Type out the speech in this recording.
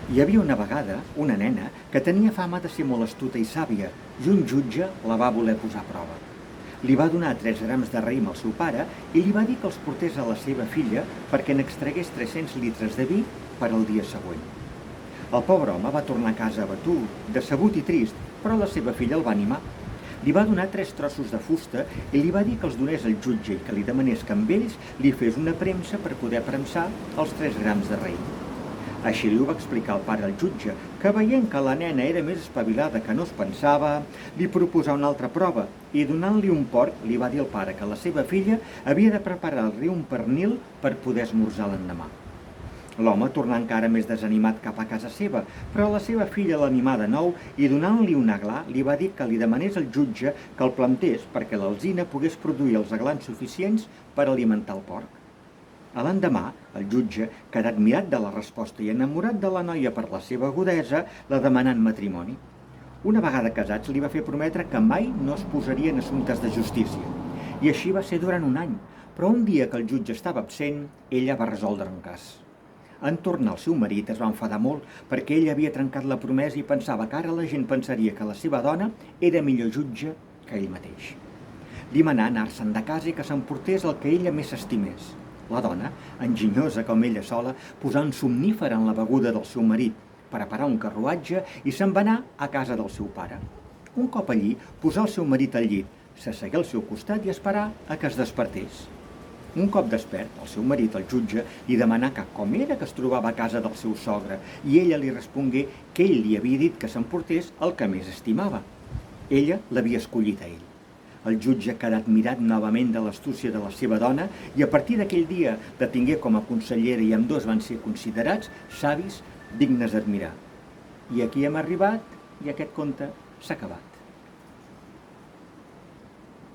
Hi havia una vegada una nena que tenia fama de ser molt astuta i sàvia i un jutge la va voler posar a prova. Li va donar 3 grams de raïm al seu pare i li va dir que els portés a la seva filla perquè n'extragués 300 litres de vi per al dia següent. El pobre home va tornar a casa abatut, decebut i trist, però la seva filla el va animar. Li va donar 3 trossos de fusta i li va dir que els donés al jutge i que li demanés que amb ells li fes una premsa per poder premsar els 3 grams de raïm. Així li ho va explicar el pare al jutge, que veient que la nena era més espavilada que no es pensava, li proposà una altra prova i donant-li un porc li va dir al pare que la seva filla havia de preparar-li un pernil per poder esmorzar l'endemà. L'home tornà encara més desanimat cap a casa seva, però la seva filla l'animà de nou i donant-li un aglà li va dir que li demanés al jutge que el plantés perquè l'alzina pogués produir els aglans suficients per alimentar el porc. A l'endemà, el jutge, quedat admirat de la resposta i enamorat de la noia per la seva agudesa, la demanà en matrimoni. Una vegada casats li va fer prometre que mai no es posaria en assumptes de justícia. I així va ser durant un any, però un dia que el jutge estava absent, ella va resoldre un cas. En tornar el seu marit es va enfadar molt perquè ell havia trencat la promesa i pensava que ara la gent pensaria que la seva dona era millor jutge que ell mateix. Li manà anar-se'n de casa i que s'emportés el que ella més estimés. La dona, enginyosa com ella sola, posà un somnífer en la beguda del seu marit, preparà un carruatge i se'n va anar a casa del seu pare. Un cop allí, posà el seu marit al llit, s'assegué al seu costat i esperà a que es despertés. Un cop despert, el seu marit, el jutge, li demanà que com era que es trobava a casa del seu sogre i ella li respongué que ell li havia dit que s'emportés el que més estimava. Ella l'havia escollit a ell. El jutge quedà admirat novament de l'astúcia de la seva dona i a partir d'aquell dia la tingué com a consellera i ambdós van ser considerats savis dignes d'admirar. I aquí hem arribat i aquest conte s'ha acabat.